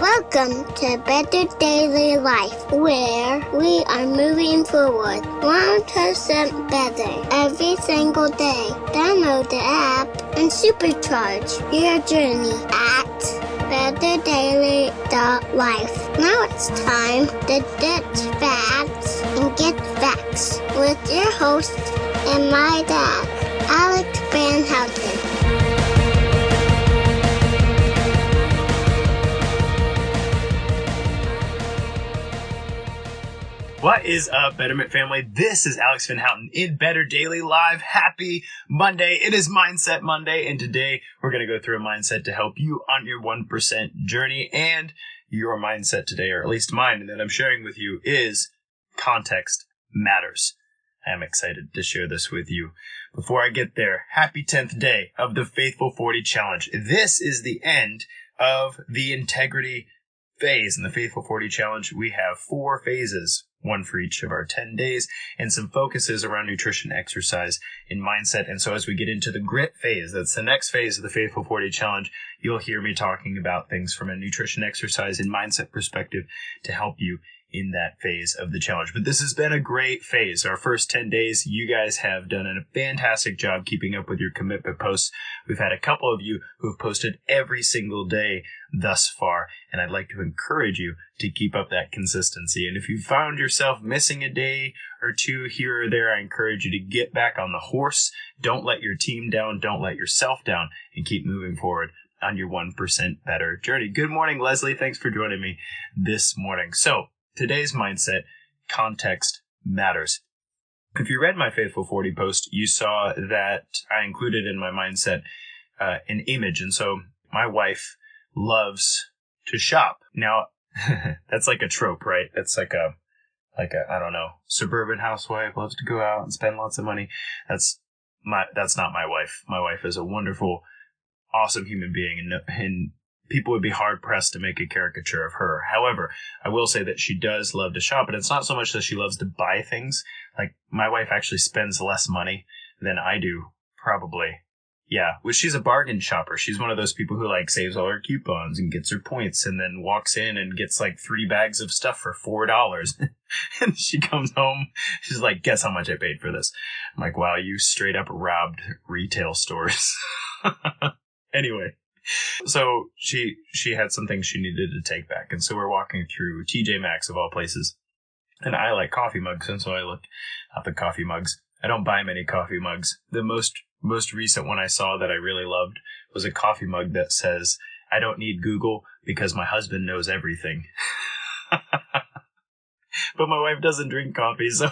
Welcome to Better Daily Life, where we are moving forward 1% better every single day. Download the app and supercharge your journey at betterdaily.life. Now it's time to ditch facts and get facts with your host and my dad, Alex Van Houten. What is up, Betterment family? This is Alex Van Houten in Better Daily Live. Happy Monday. It is Mindset Monday, and today we're going to go through a mindset to help you on your 1% journey. And your mindset today, or at least mine, that I'm sharing with you, is context matters. I am excited to share this with you. Before I get there, happy 10th day of the Faithful 40 Challenge. This is the end of the integrity phase. In the Faithful 40 Challenge, we have 4 phases, one for each of our 10 days, and some focuses around nutrition, exercise, and mindset. And so as we get into the grit phase, that's the next phase of the Faithful 40 Challenge, you'll hear me talking about things from a nutrition, exercise, and mindset perspective to help you in that phase of the challenge. But this has been a great phase. Our first 10 days, you guys have done a fantastic job keeping up with your commitment posts. We've had a couple of you who have posted every single day thus far, and I'd like to encourage you to keep up that consistency. And if you found yourself missing a day or two here or there, I encourage you to get back on the horse. Don't let your team down. Don't let yourself down, and keep moving forward on your 1% better journey. Good morning, Leslie. Thanks for joining me this morning. So, today's mindset, context matters. If you read my Faithful 40 post, you saw that I included in my mindset an image. And so my wife loves to shop. Now, that's like a trope, right? That's like a, I don't know, suburban housewife loves to go out and spend lots of money. That's not my wife. My wife is a wonderful, awesome human being, and people would be hard-pressed to make a caricature of her. However, I will say that she does love to shop, and it's not so much that she loves to buy things. Like, my wife actually spends less money than I do, probably. Yeah, well, she's a bargain shopper. She's one of those people who, like, saves all her coupons and gets her points and then walks in and gets, like, 3 bags of stuff for $4. And she comes home, she's like, guess how much I paid for this? I'm like, wow, you straight up robbed retail stores. Anyway. So she had some things she needed to take back. And so we're walking through TJ Maxx, of all places. And I like coffee mugs. And so I looked at the coffee mugs. I don't buy many coffee mugs. The most recent one I saw that I really loved was a coffee mug that says, I don't need Google because my husband knows everything. But my wife doesn't drink coffee, so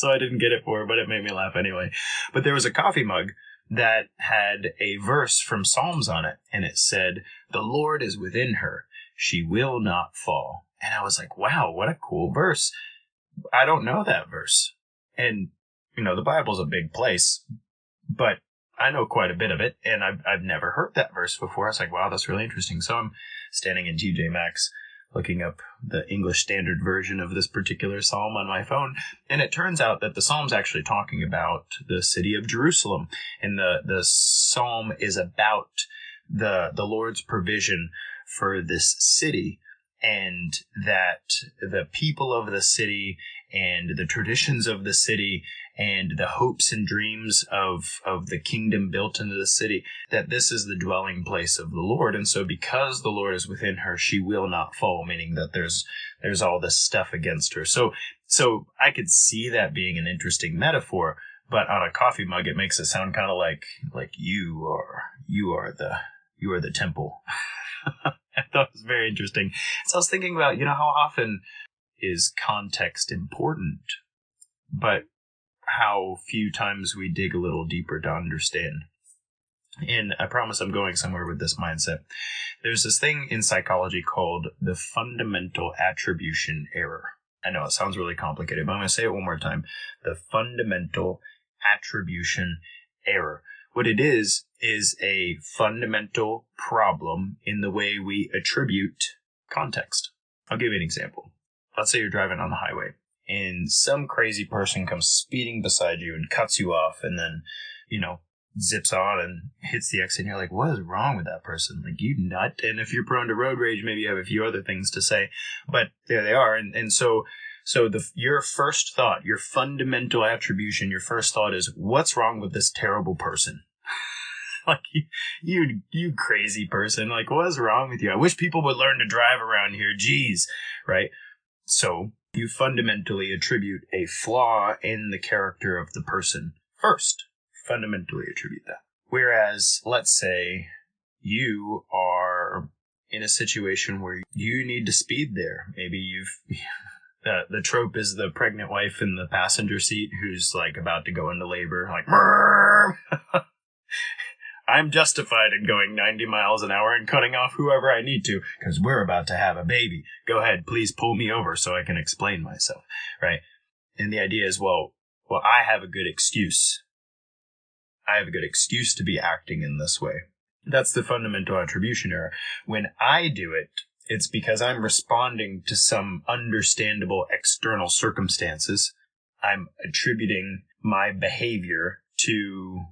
I didn't get it for her, but it made me laugh anyway. But there was a coffee mug that had a verse from Psalms on it, and it said, the Lord is within her, she will not fall. And I was like, wow, what a cool verse. I don't know that verse. And, the Bible's a big place, but I know quite a bit of it, and I've never heard that verse before. I was like, wow, that's really interesting. So I'm standing in TJ Maxx, looking up the English Standard Version of this particular psalm on my phone. And it turns out that the psalm's actually talking about the city of Jerusalem. And the psalm is about the Lord's provision for this city, and that the people of the city and the traditions of the city and the hopes and dreams of the kingdom built into the city, that this is the dwelling place of the Lord. And so because the Lord is within her, she will not fall, meaning that there's all this stuff against her. So I could see that being an interesting metaphor, but on a coffee mug, it makes it sound kind of like you are the temple. I thought it was very interesting. So I was thinking about, how often is context important, but how few times we dig a little deeper to understand. And I promise I'm going somewhere with this mindset. There's this thing in psychology called the fundamental attribution error. I know it sounds really complicated, but I'm going to say it one more time. The fundamental attribution error. What it is a fundamental problem in the way we attribute context. I'll give you an example. Let's say you're driving on the highway and some crazy person comes speeding beside you and cuts you off, and then, zips on and hits the exit, and you're like, what is wrong with that person? Like, you nut. And if you're prone to road rage, maybe you have a few other things to say, but there they are. And so your first thought, your fundamental attribution, your first thought is, what's wrong with this terrible person? Like, you crazy person. Like, what is wrong with you? I wish people would learn to drive around here. Jeez. Right? So you fundamentally attribute a flaw in the character of the person first. Fundamentally attribute that. Whereas, let's say you are in a situation where you need to speed there. Maybe the trope is the pregnant wife in the passenger seat who's like about to go into labor, like, I'm justified in going 90 miles an hour and cutting off whoever I need to because we're about to have a baby. Go ahead, please pull me over so I can explain myself, right? And the idea is, well, I have a good excuse. I have a good excuse to be acting in this way. That's the fundamental attribution error. When I do it, it's because I'm responding to some understandable external circumstances. I'm attributing my behavior to,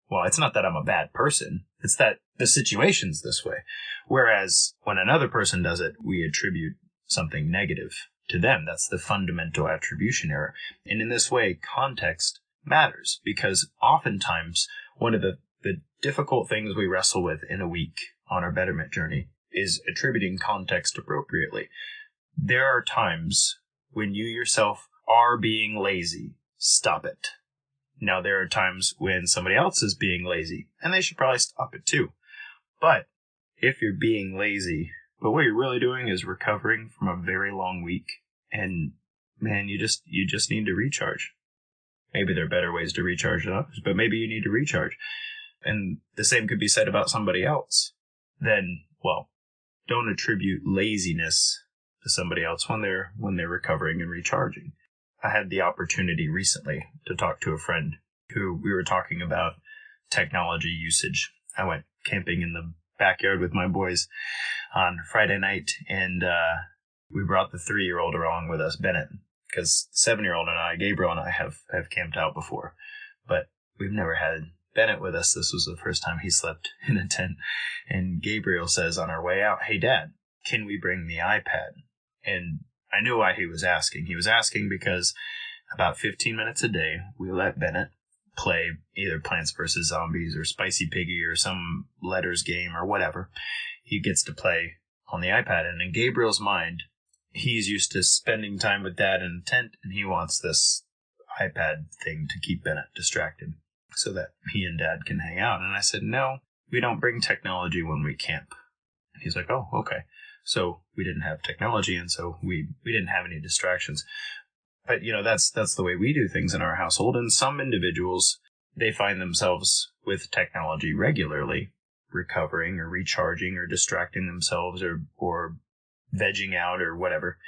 well, it's not that I'm a bad person. It's that the situation's this way. Whereas when another person does it, we attribute something negative to them. That's the fundamental attribution error. And in this way, context matters, because oftentimes one of the difficult things we wrestle with in a week on our betterment journey is attributing context appropriately. There are times when you yourself are being lazy. Stop it. Now, there are times when somebody else is being lazy, and they should probably stop it too. But if you're being lazy, but what you're really doing is recovering from a very long week, and man, you just need to recharge. Maybe there are better ways to recharge than others, but maybe you need to recharge. And the same could be said about somebody else. Then, well, don't attribute laziness to somebody else when they're recovering and recharging. I had the opportunity recently to talk to a friend who we were talking about technology usage. I went camping in the backyard with my boys on Friday night, and we brought the 3-year-old along with us, Bennett, because the 7-year-old and I, Gabriel and I, have camped out before, but we've never had Bennett with us. This was the first time he slept in a tent. And Gabriel says on our way out, "Hey, Dad, can we bring the iPad?" And I knew why he was asking. He was asking because about 15 minutes a day, we let Bennett play either Plants vs. Zombies or Spicy Piggy or some letters game or whatever. He gets to play on the iPad. And in Gabriel's mind, he's used to spending time with Dad in a tent, and he wants this iPad thing to keep Bennett distracted so that he and Dad can hang out. And I said, no, we don't bring technology when we camp. And he's like, oh, okay. So we didn't have technology, and so we didn't have any distractions. But, that's the way we do things in our household. And some individuals, they find themselves with technology regularly, recovering or recharging or distracting themselves or vegging out or whatever.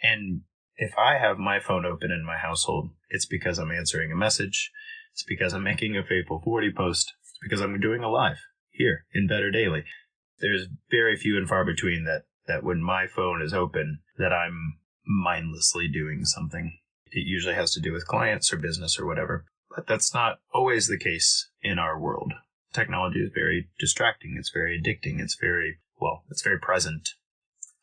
And if I have my phone open in my household, it's because I'm answering a message. It's because I'm making a Faithful 40 post. It's because I'm doing a live here in Better Daily. There's very few and far between that when my phone is open, that I'm mindlessly doing something. It usually has to do with clients or business or whatever. But that's not always the case in our world. Technology is very distracting. It's very addicting. It's very present.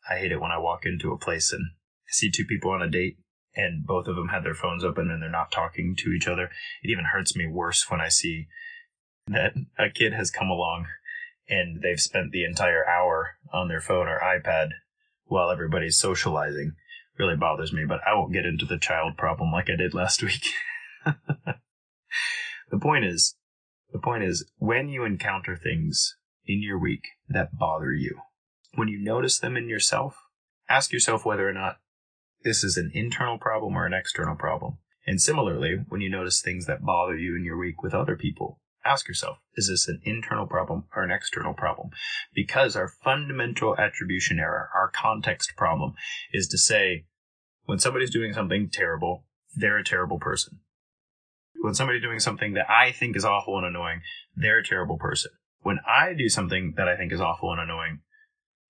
I hate it when I walk into a place and I see two people on a date and both of them have their phones open and they're not talking to each other. It even hurts me worse when I see that a kid has come along and they've spent the entire hour on their phone or iPad while everybody's socializing. It really bothers me, but I won't get into the child problem like I did last week. The point is, when you encounter things in your week that bother you, when you notice them in yourself, ask yourself whether or not this is an internal problem or an external problem. And similarly, when you notice things that bother you in your week with other people, ask yourself, is this an internal problem or an external problem? Because our fundamental attribution error, our context problem, is to say, when somebody's doing something terrible, they're a terrible person. When somebody's doing something that I think is awful and annoying, they're a terrible person. When I do something that I think is awful and annoying,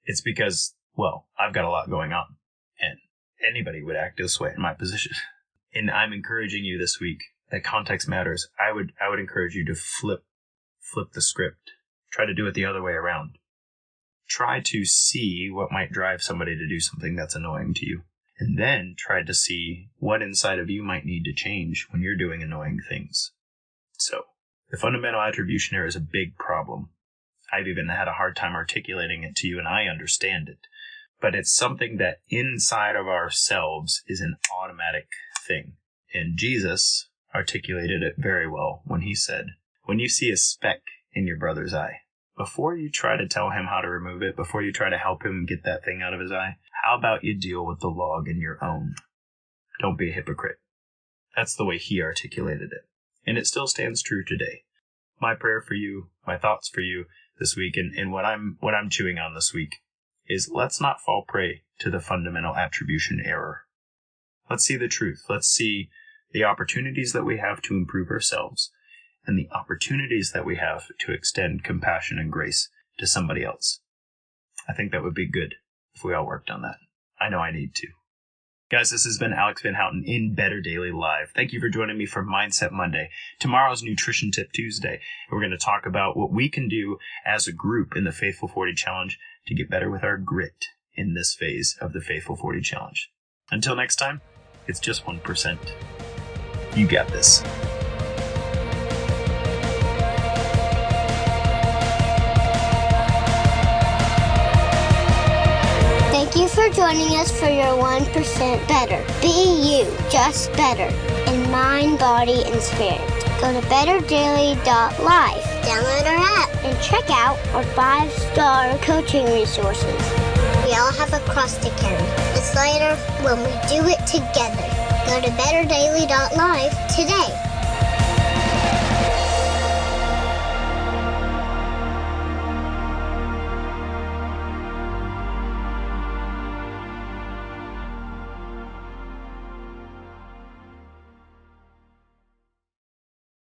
it's because, well, I've got a lot going on, and anybody would act this way in my position. And I'm encouraging you this week that context matters. I would encourage you to flip flip the script. Try to do it the other way around. Try to see what might drive somebody to do something that's annoying to you. And then try to see what inside of you might need to change when you're doing annoying things. So, the fundamental attribution error is a big problem. I've even had a hard time articulating it to you, and I understand it. But it's something that inside of ourselves is an automatic thing. And Jesus articulated it very well when he said, when you see a speck in your brother's eye, before you try to tell him how to remove it, before you try to help him get that thing out of his eye, how about you deal with the log in your own? Don't be a hypocrite. That's the way he articulated it. And it still stands true today. My prayer for you, my thoughts for you this week, and what I'm chewing on this week is let's not fall prey to the fundamental attribution error. Let's see the truth. Let's see the opportunities that we have to improve ourselves and the opportunities that we have to extend compassion and grace to somebody else. I think that would be good if we all worked on that. I know I need to. Guys, this has been Alex Van Houten in Better Daily Live. Thank you for joining me for Mindset Monday. Tomorrow's Nutrition Tip Tuesday. And we're going to talk about what we can do as a group in the Faithful 40 Challenge to get better with our grit in this phase of the Faithful 40 Challenge. Until next time, it's just 1%. You got this. Thank you for joining us for your 1% better. Be you, just better, in mind, body, and spirit. Go to betterdaily.life, download our app, and check out our 5-star coaching resources. We all have a cross to carry. It's lighter when we do it together. Go to betterdaily.life today.